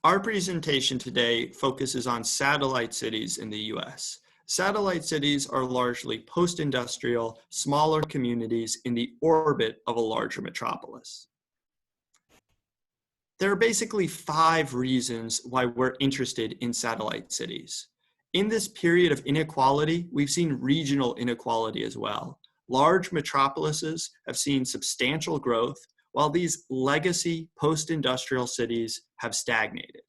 Our presentation today focuses on satellite cities in the US. Satellite cities are largely post-industrial, smaller communities in the orbit of a larger metropolis. There are basically 5 reasons why we're interested in satellite cities. In this period of inequality, we've seen regional inequality as well. Large metropolises have seen substantial growth, while these legacy post-industrial cities have stagnated.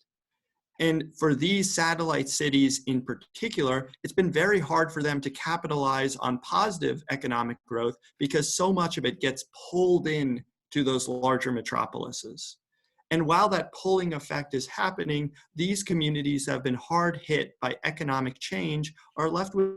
And for these satellite cities in particular, it's been very hard for them to capitalize on positive economic growth because so much of it gets pulled in to those larger metropolises. And while that pulling effect is happening, these communities have been hard hit by economic change, are left with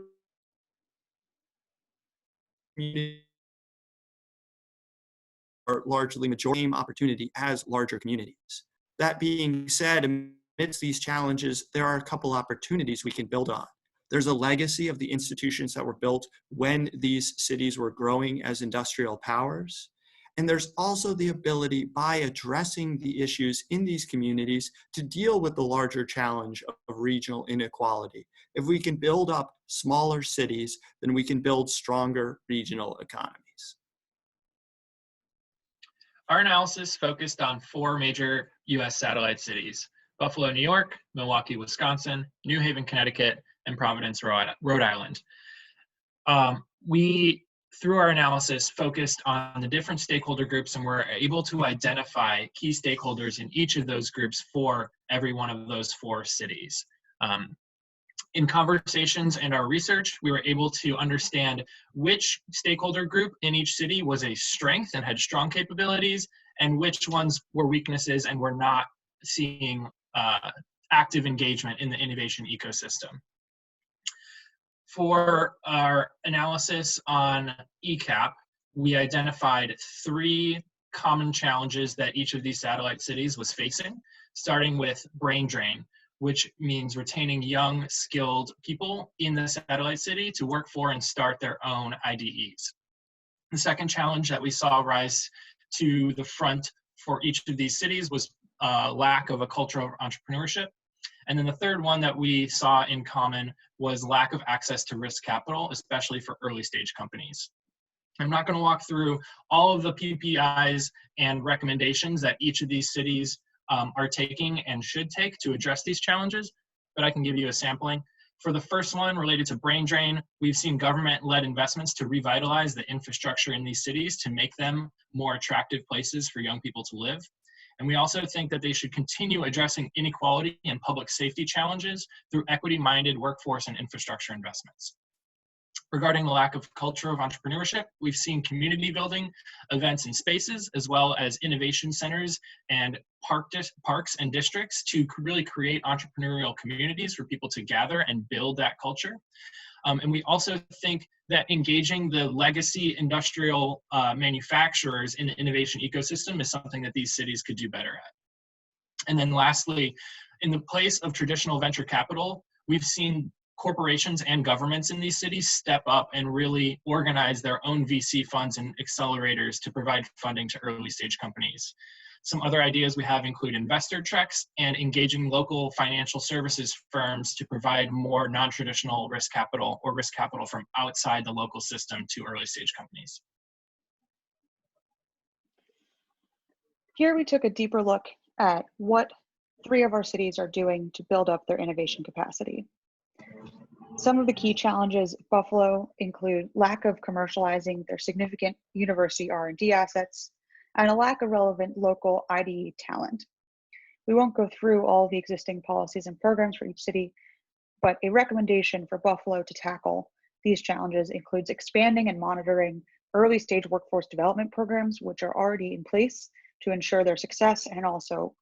are largely majority same opportunity as larger communities. That being said, amidst these challenges, there are a couple opportunities we can build on. There's a legacy of the institutions that were built when these cities were growing as industrial powers. And there's also the ability, by addressing the issues in these communities, to deal with the larger challenge of regional inequality. If we can build up smaller cities, then we can build stronger regional economies. Our analysis focused on 4 major US satellite cities: Buffalo, New York; Milwaukee, Wisconsin; New Haven, Connecticut; and Providence, Rhode Island. We, through our analysis, focused on the different stakeholder groups, and were able to identify key stakeholders in each of those groups for every one of those 4 cities. In conversations and our research, we were able to understand which stakeholder group in each city was a strength and had strong capabilities, and which ones were weaknesses and were not seeing active engagement in the innovation ecosystem. For our analysis on ECAP, we identified 3 common challenges that each of these satellite cities was facing, starting with brain drain, which means retaining young, skilled people in the satellite city to work for and start their own IDEs. The second challenge that we saw rise to the front for each of these cities was lack of a culture of entrepreneurship. And then the third one that we saw in common was lack of access to risk capital, especially for early stage companies. I'm not going to walk through all of the PPIs and recommendations that each of these cities are taking and should take to address these challenges, but I can give you a sampling. For the first one, related to brain drain, we've seen government-led investments to revitalize the infrastructure in these cities to make them more attractive places for young people to live. And we also think that they should continue addressing inequality and public safety challenges through equity-minded workforce and infrastructure investments. Regarding the lack of culture of entrepreneurship, we've seen community building events and spaces, as well as innovation centers and parks and districts to really create entrepreneurial communities for people to gather and build that culture. And we also think that engaging the legacy industrial manufacturers in the innovation ecosystem is something that these cities could do better at. And then lastly, in the place of traditional venture capital, we've seen corporations and governments in these cities step up and really organize their own VC funds and accelerators to provide funding to early stage companies. Some other ideas we have include investor treks and engaging local financial services firms to provide more non-traditional risk capital or risk capital from outside the local system to early stage companies. Here we took a deeper look at what 3 of our cities are doing to build up their innovation capacity. Some of the key challenges of Buffalo include lack of commercializing their significant university R&D assets and a lack of relevant local IDE talent. We won't go through all the existing policies and programs for each city, but a recommendation for Buffalo to tackle these challenges includes expanding and monitoring early stage workforce development programs, which are already in place to ensure their success and also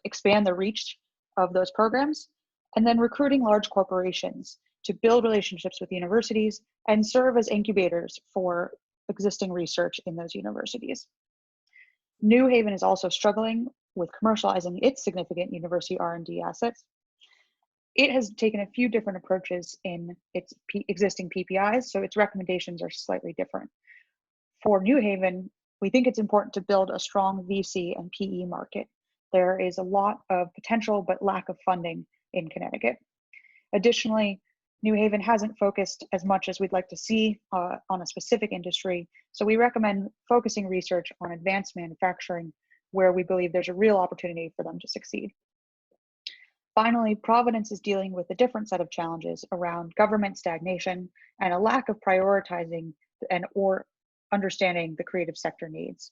expand the reach of those programs, and then recruiting large corporations to build relationships with universities and serve as incubators for existing research in those universities. New Haven is also struggling with commercializing its significant university R&D assets. It has taken a few different approaches in its existing PPIs, so its recommendations are slightly different. For New Haven, we think it's important to build a strong VC and PE market there is a lot of potential but lack of funding in Connecticut. Additionally, New Haven hasn't focused as much as we'd like to see on a specific industry, so we recommend focusing research on advanced manufacturing, where we believe there's a real opportunity for them to succeed. Finally, Providence is dealing with a different set of challenges around government stagnation and a lack of prioritizing or understanding the creative sector needs.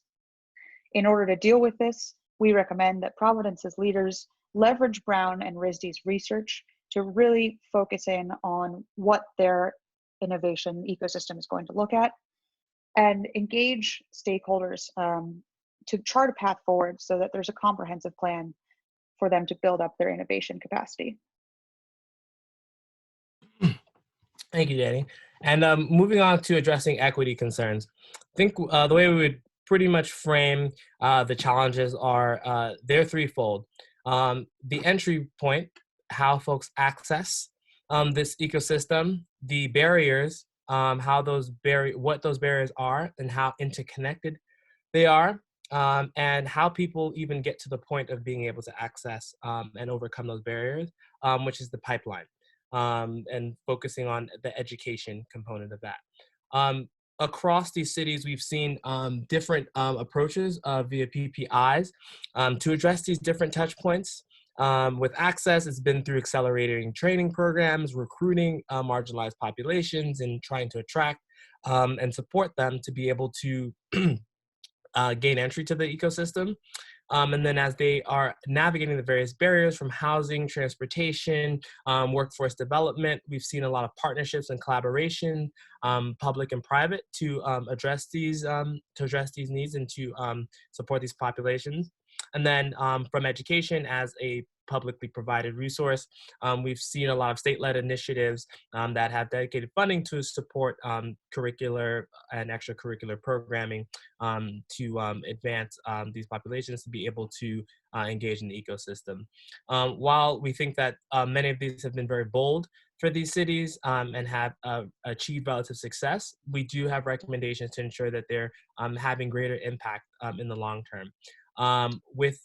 In order to deal with this, we recommend that Providence's leaders leverage Brown and RISD's research to really focus in on what their innovation ecosystem is going to look at and engage stakeholders to chart a path forward so that there's a comprehensive plan for them to build up their innovation capacity. Thank you, Danny. And moving on to addressing equity concerns, I think the way we would pretty much frame the challenges are they're threefold. The entry point, how folks access this ecosystem, the barriers, what those barriers are and how interconnected they are, and how people even get to the point of being able to access and overcome those barriers, which is the pipeline, and focusing on the education component of that. Across these cities, we've seen different approaches via PPIs to address these different touch points. With access, it's been through accelerating training programs, recruiting marginalized populations, and trying to attract and support them to be able to gain entry to the ecosystem. And then as they are navigating the various barriers from housing, transportation, workforce development, we've seen a lot of partnerships and collaboration, public and private, to address these needs and to support these populations. And then from education as a publicly provided resource, we've seen a lot of state-led initiatives that have dedicated funding to support curricular and extracurricular programming to advance these populations to be able to engage in the ecosystem. While we think that many of these have been very bold for these cities and have achieved relative success, we do have recommendations to ensure that they're having greater impact in the long term. With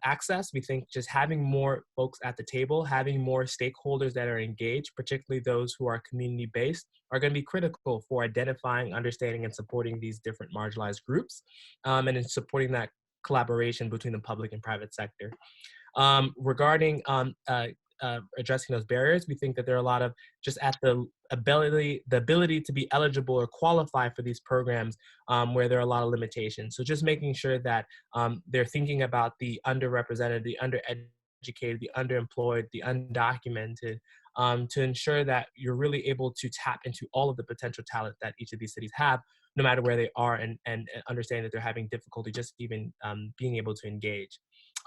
access, we think just having more folks at the table, having more stakeholders that are engaged, particularly those who are community-based, are going to be critical for identifying, understanding, and supporting these different marginalized groups, and in supporting that collaboration between the public and private sector. Regarding addressing those barriers, we think that there are a lot of just at the ability to be eligible or qualify for these programs where there are a lot of limitations. So just making sure that they're thinking about the underrepresented, the undereducated, the underemployed, the undocumented, to ensure that you're really able to tap into all of the potential talent that each of these cities have, no matter where they are, and understand that they're having difficulty just even being able to engage.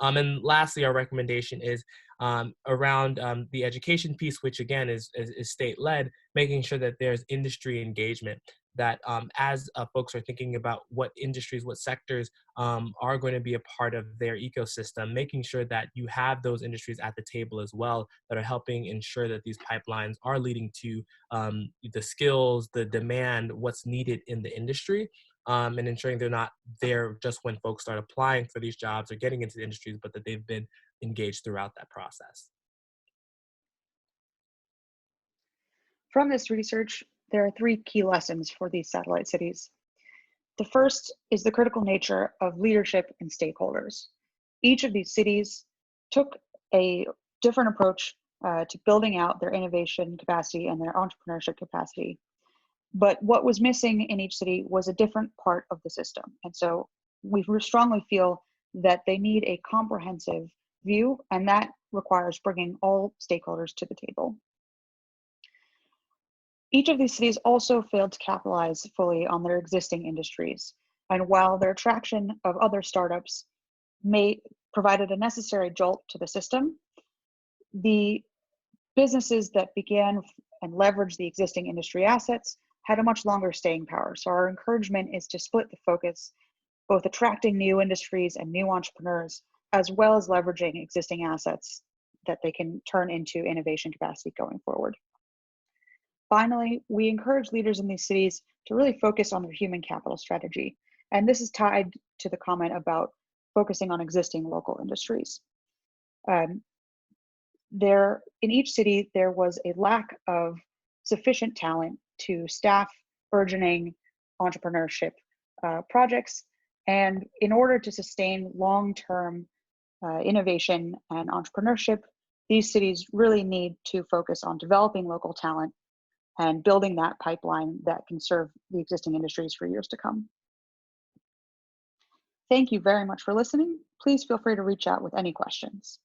And lastly, our recommendation is around the education piece, which again is state-led, making sure that there's industry engagement, that as folks are thinking about what industries, what sectors are going to be a part of their ecosystem, making sure that you have those industries at the table as well that are helping ensure that these pipelines are leading to the skills, the demand, what's needed in the industry, and ensuring they're not there just when folks start applying for these jobs or getting into the industries, but that they've been engaged throughout that process. From this research, there are three key lessons for these satellite cities. The first is the critical nature of leadership and stakeholders. Each of these cities took a different approach to building out their innovation capacity and their entrepreneurship capacity. But what was missing in each city was a different part of the system. And so we strongly feel that they need a comprehensive view, and that requires bringing all stakeholders to the table. Each of these cities also failed to capitalize fully on their existing industries. And while their attraction of other startups provided a necessary jolt to the system, the businesses that began and leveraged the existing industry assets had a much longer staying power. So our encouragement is to split the focus, both attracting new industries and new entrepreneurs, as well as leveraging existing assets that they can turn into innovation capacity going forward. Finally, we encourage leaders in these cities to really focus on their human capital strategy. And this is tied to the comment about focusing on existing local industries. In each city, there was a lack of sufficient talent to staff burgeoning entrepreneurship projects. And in order to sustain long-term innovation and entrepreneurship, these cities really need to focus on developing local talent and building that pipeline that can serve the existing industries for years to come. Thank you very much for listening. Please feel free to reach out with any questions.